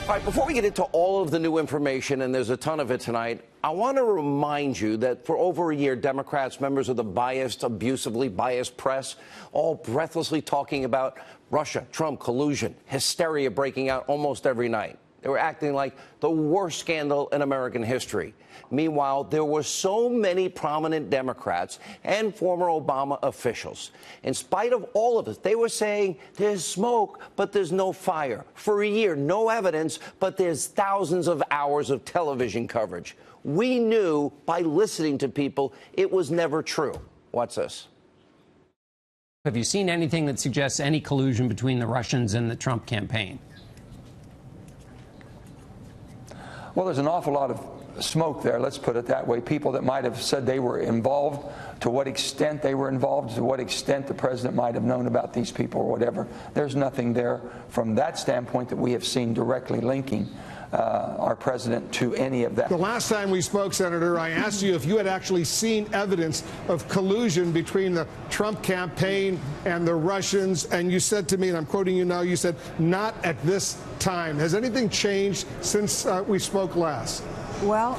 All right, before we get into all of the new information, and there's a ton of it tonight, I want to remind you that for over a year, Democrats, members of the biased, abusively biased press, all breathlessly talking about Russia, Trump, collusion, hysteria breaking out almost every night. They were acting like the worst scandal in American history. Meanwhile, there were so many prominent Democrats and former Obama officials. In spite of all of this, they were saying there's smoke, but there's no fire. For a year, no evidence, but there's thousands of hours of television coverage. We knew by listening to people it was never true. Watch this. Have you seen anything that suggests any collusion between the Russians and the Trump campaign? Well, there's an awful lot of smoke there, let's put it that way. People that might have said they were involved, to what extent they were involved, to what extent the president might have known about these people or whatever. There's nothing there from that standpoint that we have seen directly linking our president to any of that. The last time we spoke, Senator, I asked you if you had actually seen evidence of collusion between the Trump campaign and the Russians, and you said to me, and I'm quoting you now, you said, not at this time. Has anything changed since we spoke last? Well,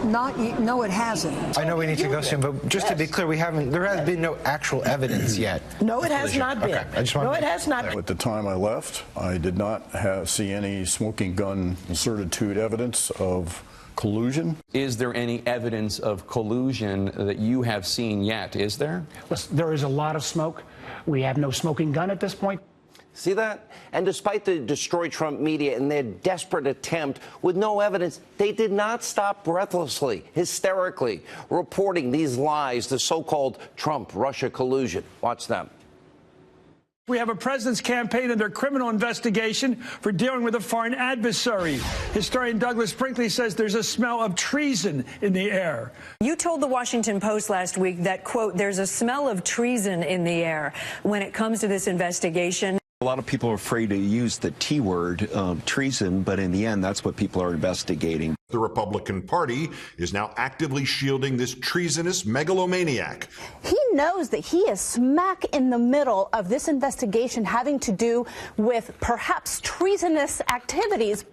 no, it hasn't. I know we need to go soon, but just to be clear, there has been no actual evidence yet. No, it has not been. Okay. I just want no, it has not. At the time I left, I did not see any smoking gun certitude evidence of collusion. Is there any evidence of collusion that you have seen yet? Is there? Listen, there is a lot of smoke. We have no smoking gun at this point. See that? And despite the Destroy Trump media and their desperate attempt with no evidence, they did not stop breathlessly, hysterically reporting these lies, the so-called Trump-Russia collusion. Watch them. We have a president's campaign under criminal investigation for dealing with a foreign adversary. Historian Douglas Brinkley says there's a smell of treason in the air. You told the Washington Post last week that, quote, there's a smell of treason in the air when it comes to this investigation. A lot of people are afraid to use the T word, treason, but in the end, that's what people are investigating. The Republican Party is now actively shielding this treasonous megalomaniac. He knows that he is smack in the middle of this investigation having to do with perhaps treasonous activities.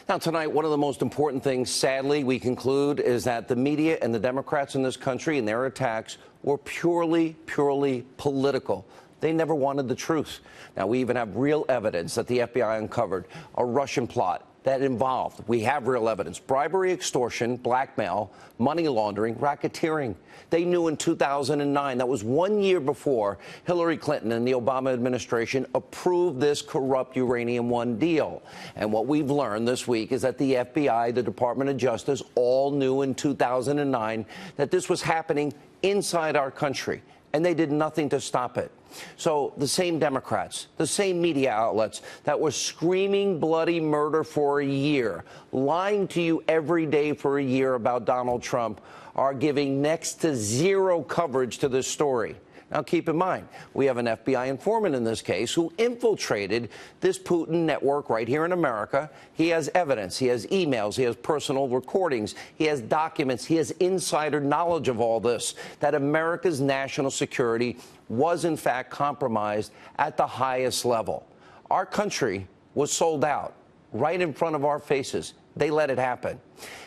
Now, tonight, one of the most important things, sadly, we conclude, is that the media and the Democrats in this country and their attacks were purely political. They never wanted the truth. Now, we even have real evidence that the FBI uncovered a Russian plot that involved, we have real evidence, bribery, extortion, blackmail, money laundering, racketeering. They knew in 2009, that was 1 year before Hillary Clinton and the Obama administration approved this corrupt Uranium One deal. And what we've learned this week is that the FBI, the Department of Justice, all knew in 2009 that this was happening inside our country, and they did nothing to stop it. So the same Democrats, the same media outlets that were screaming bloody murder for a year, lying to you every day for a year about Donald Trump, are giving next to zero coverage to this story. Now, keep in mind, we have an FBI informant in this case who infiltrated this Putin network right here in America. He has evidence. He has emails. He has personal recordings. He has documents. He has insider knowledge of all this, that America's national security was, in fact, compromised at the highest level. Our country was sold out right in front of our faces. They let it happen.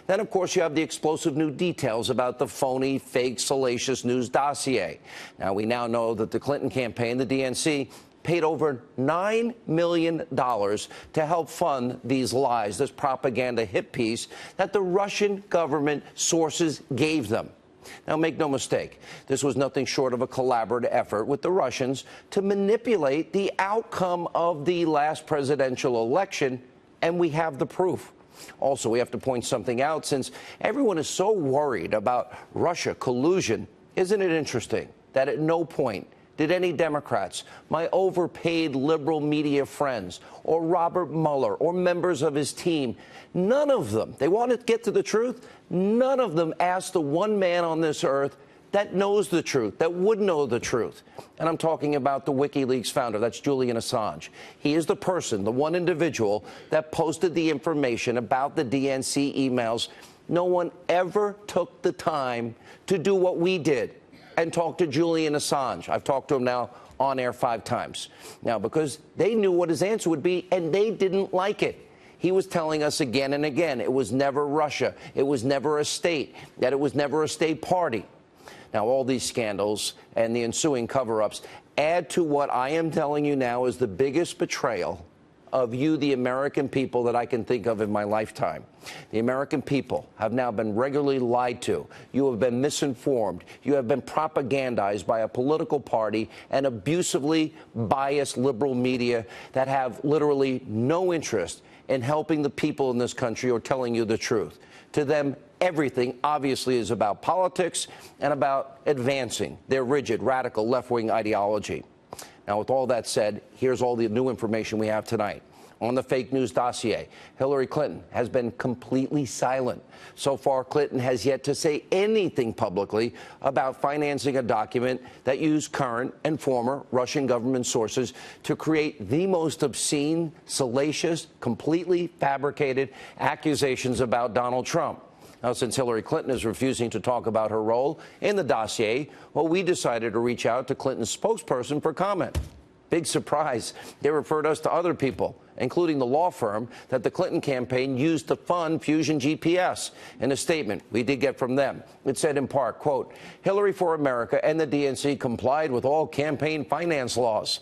Then, of course, you have the explosive new details about the phony, fake, salacious news dossier. Now, we now know that the Clinton campaign, the DNC, paid over $9 million to help fund these lies, this propaganda hit piece that the Russian government sources gave them. Now, make no mistake, this was nothing short of a collaborative effort with the Russians to manipulate the outcome of the last presidential election, and we have the proof. Also, we have to point something out, since everyone is so worried about Russia collusion. Isn't it interesting that at no point did any Democrats, my overpaid liberal media friends, or Robert Mueller, or members of his team, none of them, they want to get to the truth, none of them asked the one man on this earth that knows the truth, that would know the truth. And I'm talking about the WikiLeaks founder, that's Julian Assange. He is the person, the one individual that posted the information about the DNC emails. No one ever took the time to do what we did and talk to Julian Assange. I've talked to him now on air 5 times. Now, because they knew what his answer would be, and they didn't like it. he was telling us again and again it was never Russia, it was never a state, that it was never a state party. Now, all these scandals and the ensuing cover-ups add to what I am telling you now is the biggest betrayal of you, the American people, that I can think of in my lifetime. The American people have now been regularly lied to. You have been misinformed. You have been propagandized by a political party and abusively biased liberal media that have literally no interest in helping the people in this country or telling you the truth. To them, everything obviously is about politics and about advancing their rigid, radical left-wing ideology. Now, with all that said, here's all the new information we have tonight. On the fake news dossier, Hillary Clinton has been completely silent. So far, Clinton has yet to say anything publicly about financing a document that used current and former Russian government sources to create the most obscene, salacious, completely fabricated accusations about Donald Trump. Now, since Hillary Clinton is refusing to talk about her role in the dossier, well, we decided to reach out to Clinton's spokesperson for comment. Big surprise. They referred us to other people, including the law firm that the Clinton campaign used to fund Fusion GPS. In a statement we did get from them, it said in part, quote, Hillary for America and the DNC complied with all campaign finance laws.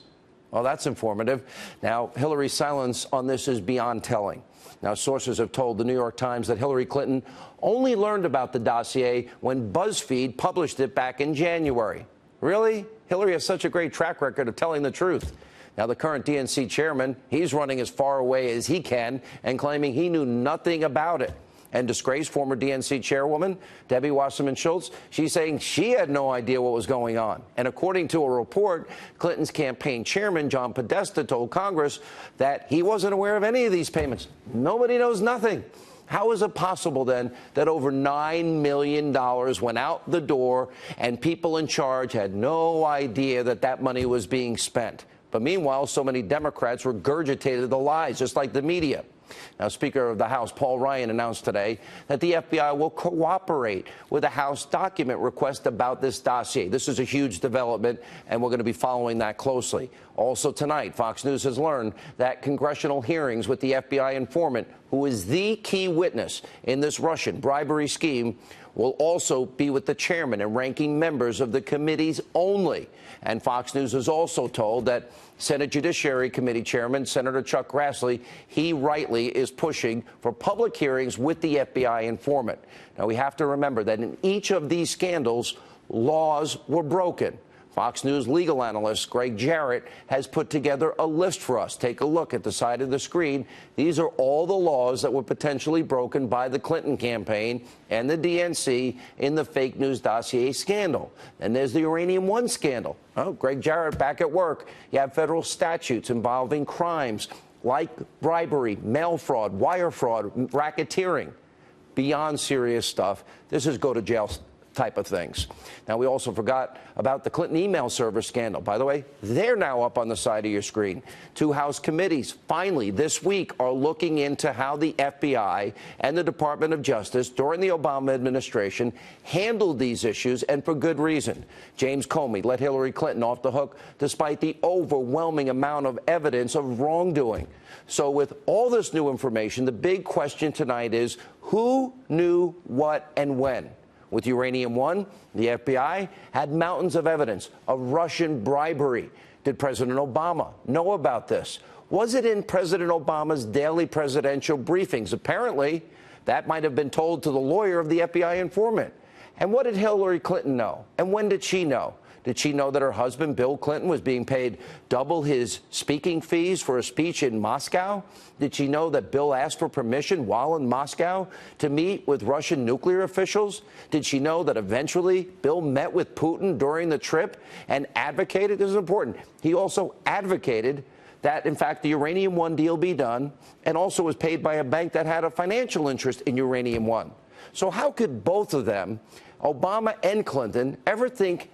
Well, that's informative. Now, Hillary's silence on this is beyond telling. Now, sources have told the New York Times that Hillary Clinton only learned about the dossier when BuzzFeed published it back in January. Really? Hillary has such a great track record of telling the truth. Now, the current DNC chairman, he's running as far away as he can and claiming he knew nothing about it. And disgraced former DNC chairwoman Debbie Wasserman Schultz, she's saying she had no idea what was going on. And according to a report, Clinton's campaign chairman, John Podesta, told Congress that he wasn't aware of any of these payments. Nobody knows nothing. How is it possible, then, that over $9 million went out the door and people in charge had no idea that that money was being spent? But meanwhile, so many Democrats regurgitated the lies, just like the media. Now, Speaker of the House Paul Ryan announced today that the FBI will cooperate with a House document request about this dossier. This is a huge development, and we're going to be following that closely. Also tonight, Fox News has learned that congressional hearings with the FBI informant, who is the key witness in this Russian bribery scheme, will also be with the chairman and ranking members of the committees only. And Fox News is also told that Senate Judiciary Committee Chairman Senator Chuck Grassley, he rightly is pushing for public hearings with the FBI informant. Now, we have to remember that in each of these scandals, laws were broken. Fox News legal analyst Greg Jarrett has put together a list for us. Take a look at the side of the screen. These are all the laws that were potentially broken by the Clinton campaign and the DNC in the fake news dossier scandal. And there's the Uranium One scandal. Oh, Greg Jarrett back at work. You have federal statutes involving crimes like bribery, mail fraud, wire fraud, racketeering. Beyond serious stuff. This is go to jail type of things. Now, we also forgot about the Clinton email server scandal. By the way, they're now up on the side of your screen. Two House committees finally this week are looking into how the FBI and the Department of Justice during the Obama administration handled these issues, and for good reason. James Comey let Hillary Clinton off the hook despite the overwhelming amount of evidence of wrongdoing. So with all this new information, the big question tonight is who knew what and when? With Uranium One, the FBI had mountains of evidence of Russian bribery. Did President Obama know about this? Was it in President Obama's daily presidential briefings? Apparently, that might have been told to the lawyer of the FBI informant. And what did Hillary Clinton know? And when did she know? Did she know that her husband, Bill Clinton, was being paid double his speaking fees for a speech in Moscow? Did she know that Bill asked for permission while in Moscow to meet with Russian nuclear officials? Did she know that eventually Bill met with Putin during the trip and advocated, this is important, he also advocated that, in fact, the Uranium One deal be done, and also was paid by a bank that had a financial interest in Uranium One. So how could both of them, Obama and Clinton, ever think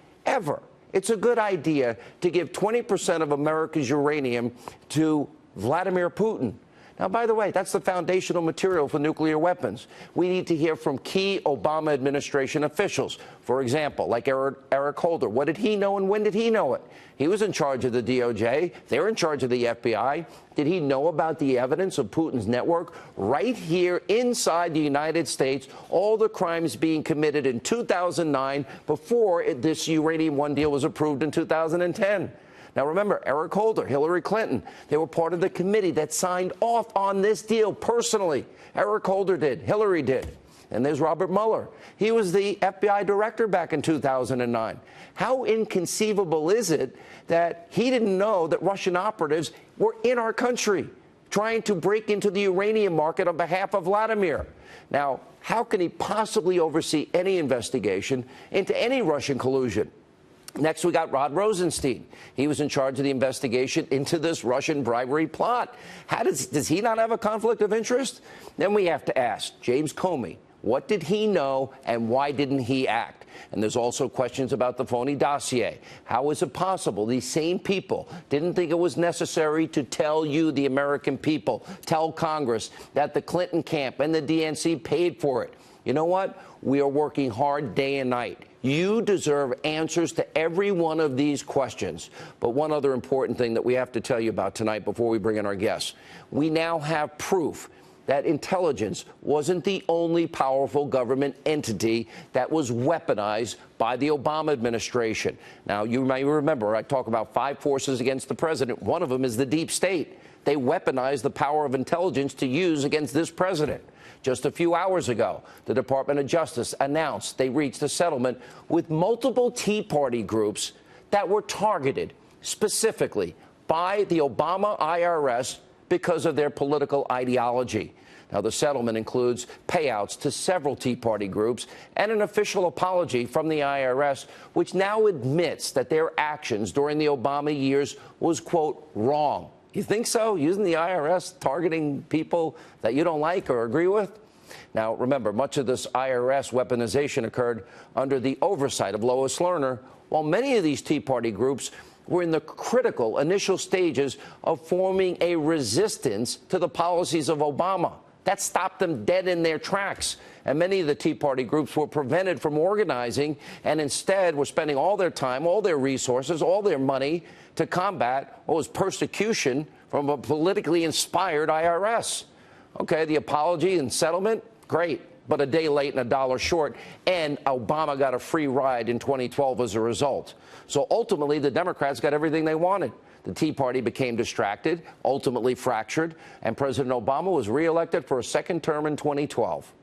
it's a good idea to give 20% of America's uranium to Vladimir Putin? Now, by the way, that's the foundational material for nuclear weapons. We need to hear from key Obama administration officials. For example, like Eric Holder. What did he know and when did he know it? He was in charge of the DOJ. They're in charge of the FBI. Did he know about the evidence of Putin's network right here inside the United States, all the crimes being committed in 2009 before this Uranium One deal was approved in 2010? Now, remember, Eric Holder, Hillary Clinton, they were part of the committee that signed off on this deal personally. Eric Holder did. Hillary did. And there's Robert Mueller. He was the FBI director back in 2009. How inconceivable is it that he didn't know that Russian operatives were in our country trying to break into the uranium market on behalf of Vladimir? Now, how can he possibly oversee any investigation into any Russian collusion? Next, we got Rod Rosenstein. He was in charge of the investigation into this Russian bribery plot. Does he not have a conflict of interest? Then we have to ask James Comey, what did he know and why didn't he act? And there's also questions about the phony dossier. How is it possible these same people didn't think it was necessary to tell you, the American people, tell Congress that the Clinton camp and the DNC paid for it? You know what? We are working hard day and night. You deserve answers to every one of these questions. But one other important thing that we have to tell you about tonight before we bring in our guests. We now have proof that intelligence wasn't the only powerful government entity that was weaponized by the Obama administration. Now, you may remember I talk about 5 forces against the president. One of them is the deep state. They weaponized the power of intelligence to use against this president. Just a few hours ago, the Department of Justice announced they reached a settlement with multiple Tea Party groups that were targeted specifically by the Obama IRS because of their political ideology. Now, the settlement includes payouts to several Tea Party groups and an official apology from the IRS, which now admits that their actions during the Obama years was, quote, wrong. You think so? Using the IRS, targeting people that you don't like or agree with? Now, remember, much of this IRS weaponization occurred under the oversight of Lois Lerner, while many of these Tea Party groups were in the critical initial stages of forming a resistance to the policies of Obama. That stopped them dead in their tracks. And many of the Tea Party groups were prevented from organizing and instead were spending all their time, all their resources, all their money to combat what was persecution from a politically inspired IRS. Okay, the apology and settlement, great, but a day late and a dollar short, and Obama got a free ride in 2012 as a result. So ultimately, the Democrats got everything they wanted. The Tea Party became distracted, ultimately fractured, and President Obama was reelected for a second term in 2012.